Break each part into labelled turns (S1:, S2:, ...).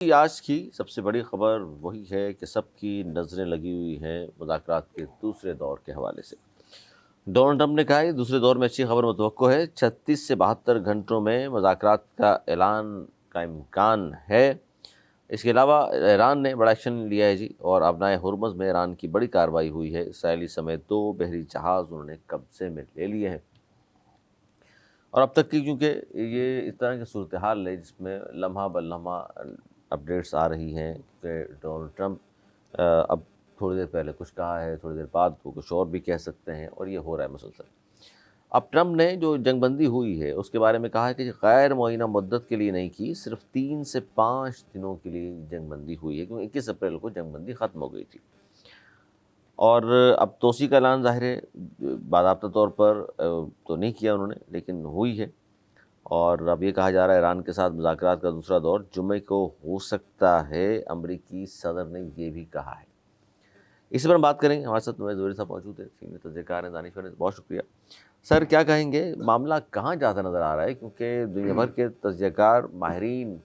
S1: آج کی سب سے بڑی خبر وہی ہے کہ سب کی نظریں لگی ہوئی ہیں مذاکرات کے دوسرے دور کے حوالے سے۔ ڈونلڈ ٹرمپ نے کہا ہے دوسرے دور میں اچھی خبر متوقع ہے، 36 سے 72 گھنٹوں میں مذاکرات کا اعلان کا امکان ہے۔ اس کے علاوہ ایران نے بڑا ایکشن لیا ہے اور ابنائے ہرمز میں ایران کی بڑی کارروائی ہوئی ہے۔ اسرائیلی سمیت 2 بحری جہاز انہوں نے قبضے میں لے لیے ہیں۔ اور اب تک کی کیونکہ یہ اس طرح کی صورتحال ہے جس میں لمحہ بلمحہ اپڈیٹس آ رہی ہیں کہ ڈونلڈ ٹرمپ اب تھوڑی دیر پہلے کچھ کہا ہے، تھوڑی دیر بعد وہ کچھ اور بھی کہہ سکتے ہیں، اور یہ ہو رہا ہے مسلسل۔ اب ٹرمپ نے جو جنگ بندی ہوئی ہے اس کے بارے میں کہا ہے کہ غیر معینہ مدت کے لیے نہیں کی، صرف 3 سے 5 دنوں کے لیے جنگ بندی ہوئی ہے، کیونکہ 21 اپریل کو جنگ بندی ختم ہو گئی تھی۔ اور اب توسیع کا اعلان ظاہر ہے باضابطہ طور پر تو نہیں کیا انہوں نے، لیکن ہوئی ہے۔ اور اب یہ کہا جا رہا ہے ایران کے ساتھ مذاکرات کا دوسرا دور جمعے کو ہو سکتا ہے، امریکی صدر نے یہ بھی کہا ہے۔ اسی پر ہم بات کریں گے، ہمارے ساتھ نوید زبیری صاحب موجود ہیں، سینئر تجزیہ کار ہیں، دانش فرید، بہت شکریہ سر۔ کیا کہیں گے، معاملہ کہاں جاتا نظر آ رہا ہے؟ کیونکہ دنیا بھر کے تجزیہ کار ماہرین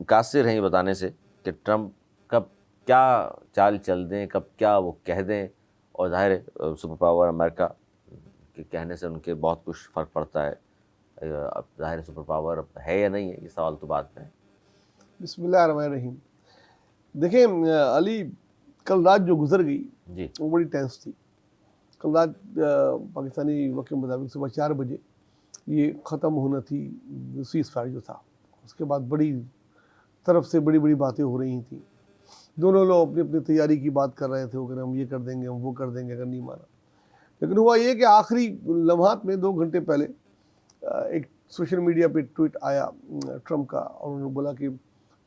S1: قاصر ہیں یہ بتانے سے کہ ٹرمپ کب کیا چال چل دیں، کب کیا وہ کہہ دیں، اور ظاہر ہے سپر پاور امریکہ کے کہنے سے ان کے بہت کچھ فرق پڑتا ہے۔ اب ظاہر سپر پاور ہے یا نہیں ہے، یہ سوال تو بعد میں ہے۔
S2: بسم اللہ الرحمن الرحیم۔ دیکھیں علی، کل رات جو گزر گئی
S1: جی
S2: وہ بڑی ٹینس تھی۔ کل رات پاکستانی وقت کے مطابق صبح 4 بجے یہ ختم ہونا تھی سیز فائر جو تھا۔ اس کے بعد بڑی طرف سے بڑی بڑی باتیں ہو رہی تھیں، دونوں لوگ اپنی اپنی تیاری کی بات کر رہے تھے، وہ کہہ رہے ہم یہ کر دیں گے، ہم وہ کر دیں گے اگر نہیں مانا۔ لیکن ہوا یہ کہ آخری لمحات میں 2 گھنٹے پہلے ایک سوشل میڈیا پہ ٹویٹ آیا ٹرمپ کا، اور انہوں نے بولا کہ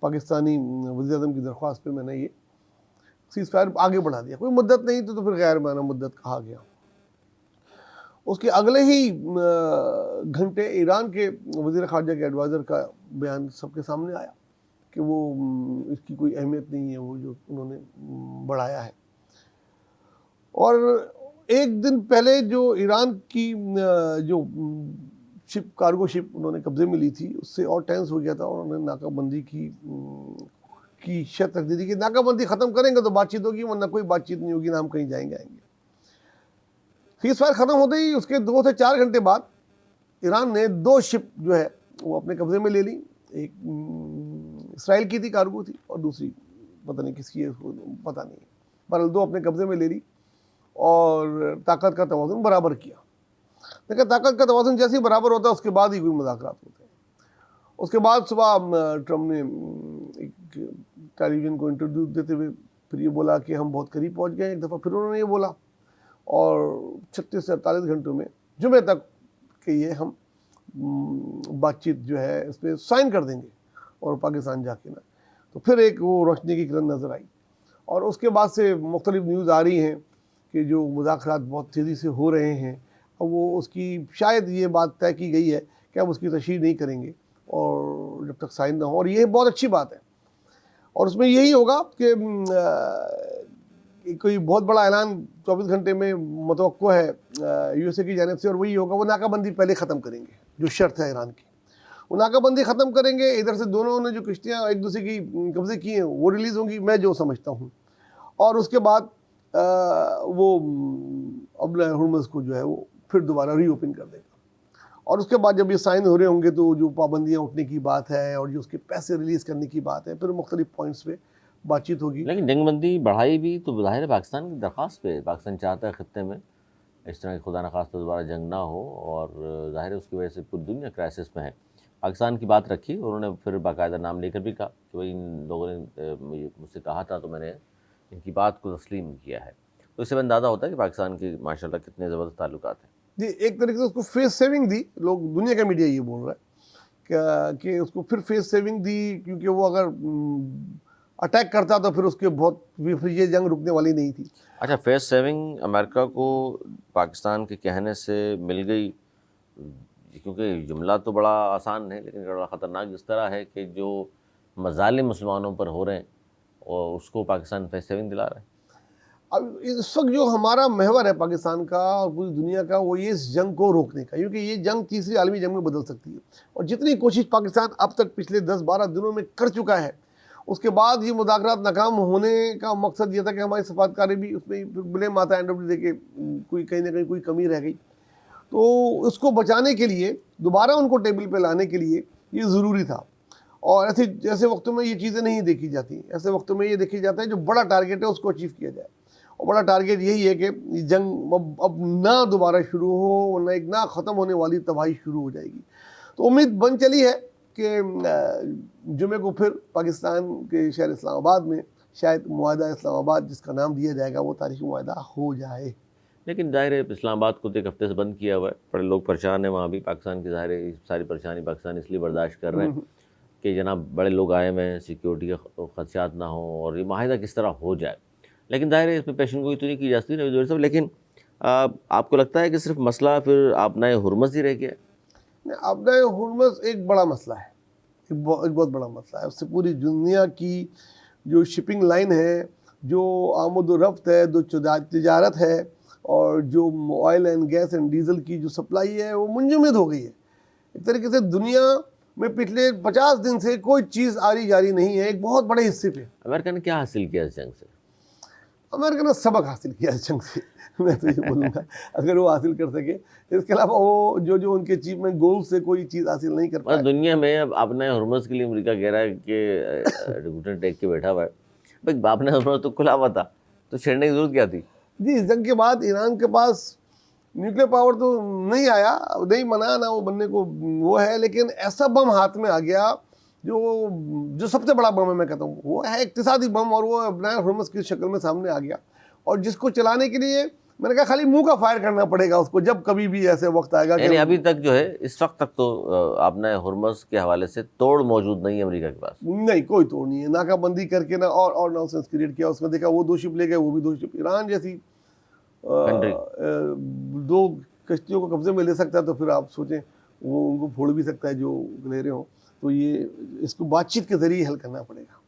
S2: پاکستانی وزیر اعظم کی درخواست پہ میں نے یہ سیز فائر آگے بڑھا دیا، کوئی مدت نہیں تو پھر غیر معنی مدت کہا گیا۔ اس کے اگلے ہی گھنٹے ایران کے وزیر خارجہ کے ایڈوائزر کا بیان سب کے سامنے آیا کہ وہ اس کی کوئی اہمیت نہیں ہے، وہ جو انہوں نے بڑھایا ہے۔ اور ایک دن پہلے جو ایران کی جو شپ، کارگو شپ انہوں نے قبضے میں لی تھی، اس سے اور ٹینس ہو گیا تھا، اور انہوں نے ناکہ بندی کی شرط رکھ دی تھی کہ ناکہ بندی ختم کریں گے تو بات چیت ہوگی، ورنہ کوئی بات چیت نہیں ہوگی، نہ ہم کہیں جائیں گے آئیں گے۔ سیز فائر ختم ہوتے ہی اس کے 2 سے 4 گھنٹے بعد ایران نے 2 شپ جو ہے وہ اپنے قبضے میں لے لی۔ ایک اسرائیل کی تھی، کارگو تھی، اور دوسری پتہ نہیں کس کی ہے، پتہ نہیں، پر 2 اپنے قبضے میں لے لی اور طاقت کا توازن برابر کیا۔ لیکن طاقت کا توازن جیسے ہی برابر ہوتا ہے اس کے بعد ہی کوئی مذاکرات ہوتے ہیں۔ اس کے بعد صبح ٹرمپ نے ایک ٹیلی ویژن کو انٹرویو دیتے ہوئے پھر یہ بولا کہ ہم بہت قریب پہنچ گئے۔ ایک دفعہ پھر انہوں نے یہ بولا، اور 36 سے 48 گھنٹوں میں جمعے تک کہ یہ ہم بات چیت جو ہے اس پہ سائن کر دیں گے اور پاکستان جا کے نا، تو پھر ایک وہ روشنی کی کرن نظر آئی۔ اور اس کے بعد سے مختلف نیوز آ رہی ہیں کہ جو مذاکرات بہت تیزی سے ہو رہے ہیں، اب وہ اس کی شاید یہ بات طے کی گئی ہے کہ اب اس کی تشریح نہیں کریں گے اور جب تک سائن نہ ہو، اور یہ بہت اچھی بات ہے۔ اور اس میں یہی ہوگا کہ کوئی بہت بڑا اعلان 24 گھنٹے میں متوقع ہے یو ایس اے کی جانب سے، اور وہی ہوگا وہ ناکہ بندی پہلے ختم کریں گے، جو شرط ہے ایران کی وہ ناکہ بندی ختم کریں گے۔ ادھر سے دونوں نے جو کشتیاں ایک دوسرے کی قبضے کی ہیں وہ ریلیز ہوں گی، میں جو سمجھتا ہوں، اور اس کے بعد وہ ابن ہرمز کو جو ہے وہ پھر دوبارہ ری اوپن کر دے گا۔ اور اس کے بعد جب یہ سائن ہو رہے ہوں گے تو جو پابندیاں اٹھنے کی بات ہے اور جو اس کے پیسے ریلیز کرنے کی بات ہے، پھر مختلف پوائنٹس پہ بات چیت ہوگی۔
S1: لیکن جنگ بندی بڑھائی بھی تو ظاہر ہے پاکستان کی درخواست پہ، پاکستان چاہتا ہے خطے میں اس طرح کی خدا نخواستہ دوبارہ جنگ نہ ہو، اور ظاہر ہے اس کی وجہ سے پوری دنیا کرائسس میں ہے۔ پاکستان کی بات رکھی، انہوں نے پھر باقاعدہ نام لے کر بھی کہا کہ بھائی ان لوگوں نے مجھ سے کہا تھا تو میں نے ان کی بات کو تسلیم کیا ہے۔ تو اس سے اندازہ ہوتا ہے کہ پاکستان کی ماشاء اللہ کتنے زبردست تعلقات ہیں۔
S2: جی، ایک طریقے سے اس کو فیس سیونگ دی، لوگ دنیا کا میڈیا یہ بول رہا ہے کہ اس کو پھر فیس سیونگ دی، کیونکہ وہ اگر اٹیک کرتا تو پھر اس کے بہت پھر یہ جنگ رکنے والی نہیں تھی۔
S1: اچھا، فیس سیونگ امریکہ کو پاکستان کے کہنے سے مل گئی، کیونکہ جملہ تو بڑا آسان ہے لیکن بڑا خطرناک اس طرح ہے کہ جو مظالم مسلمانوں پر ہو رہے ہیں اور اس کو پاکستان فیس سیونگ دلا رہا ہے۔
S2: اب اس وقت جو ہمارا محور ہے پاکستان کا اور پوری دنیا کا، وہ یہ اس جنگ کو روکنے کا، کیونکہ یہ جنگ تیسری عالمی جنگ میں بدل سکتی ہے، اور جتنی کوشش پاکستان اب تک پچھلے 10-12 دنوں میں کر چکا ہے، اس کے بعد یہ مذاکرات ناکام ہونے کا مقصد یہ تھا کہ ہماری سفارتکاری بھی اس میں بلیم آتا ہے اینڈ آف دی ڈے کہ کوئی کہیں نہ کہیں کوئی کمی رہ گئی، تو اس کو بچانے کے لیے، دوبارہ ان کو ٹیبل پہ لانے کے لیے یہ ضروری تھا۔ اور ایسے وقتوں میں یہ چیزیں نہیں دیکھی جاتی، ایسے وقتوں میں یہ دیکھی جاتا ہے جو بڑا ٹارگیٹ ہے اس کو اچیو کیا جائے، اور بڑا ٹارگیٹ یہی ہے کہ یہ جنگ اب نہ دوبارہ شروع ہو، نہ ایک نہ ختم ہونے والی تباہی شروع ہو جائے گی۔ تو امید بن چلی ہے کہ جمعے کو پھر پاکستان کے شہر اسلام آباد میں شاید معاہدہ اسلام آباد جس کا نام دیا جائے گا وہ تاریخی معاہدہ ہو جائے۔
S1: لیکن ظاہر ہے اسلام آباد کو تو ایک ہفتے سے بند کیا ہوا ہے، بڑے لوگ پریشان ہیں وہاں بھی، پاکستان کی ظاہر ہے ساری پریشانی پاکستان اس لیے برداشت کر رہے ہیں کہ جناب بڑے لوگ آئے ہوئے ہیں، سیکیورٹی کے خدشات نہ ہوں، اور یہ معاہدہ کس طرح ہو جائے۔ لیکن ظاہر ہے اس میں پیشن گوئی تو نہیں کی جا سکتی نوید صاحب، لیکن آپ کو لگتا ہے کہ صرف مسئلہ پھر آبنائے ہرمز ہی رہ گیا ہے؟
S2: آبنائے ہرمز ایک بڑا مسئلہ ہے، ایک بہت بڑا مسئلہ ہے، اس سے پوری دنیا کی جو شپنگ لائن ہے، جو آمد و رفت ہے، جو تجارت ہے، اور جو oil and gas and diesel کی جو سپلائی ہے وہ منجمد ہو گئی ہے۔ ایک طریقے سے دنیا میں پچھلے 50 دن سے کوئی چیز آری جاری نہیں ہے، ایک بہت بڑے حصے پہ۔
S1: امریکہ نے کیا حاصل کیا اس جنگ سے؟
S2: امریکہ نے سبق حاصل کیا اس جنگ سے، میں تو یہ بولوں گا، اگر وہ حاصل کر سکے۔ اس کے علاوہ وہ جو ان کے اچیومنٹ گول سے کوئی چیز حاصل نہیں کر پائے۔
S1: دنیا میں اب آبنائے ہرمز کے لیے امریکہ کہہ رہا ہے کہ گھٹنے ٹیک کے بیٹھا ہوا ہے۔ بھائی آبنائے ہرمز تو کھلا ہوا تھا، تو چھیڑنے کی ضرورت کیا تھی؟
S2: جی، اس جنگ کے بعد ایران کے پاس نیوکلیر پاور تو نہیں آیا، نہیں بنا، نہ وہ بننے کو وہ ہے، لیکن ایسا بم ہاتھ میں آ گیا جو سب سے بڑا بم ہے، میں کہتا ہوں وہ ہے اقتصادی بم، اور وہ آبنائے ہرمز کی شکل میں سامنے آ گیا، اور جس کو چلانے کے لیے میں نے کہا خالی منہ کا فائر کرنا پڑے گا اس کو، جب کبھی بھی ایسے وقت آئے گا
S1: یعنی ابھی تک جو ہے اس وقت تک تو آبنائے ہرمز کے حوالے سے توڑ موجود نہیں ہے امریکہ کے پاس؟
S2: نہیں، کوئی توڑ نہیں ہے، ناکہ بندی کر کے نہ اور نانسنس کریٹ کیا، اس میں دیکھا وہ 2 شپ لے گئے، وہ بھی 2 شپ، ایران جیسی
S1: کنٹری
S2: 2 کشتیوں کو قبضے میں لے سکتا ہے، تو پھر آپ سوچیں وہ ان کو پھوڑ بھی سکتا ہے جو لے رہے ہوں، تو یہ اس کو بات چیت کے ذریعے حل کرنا پڑے گا۔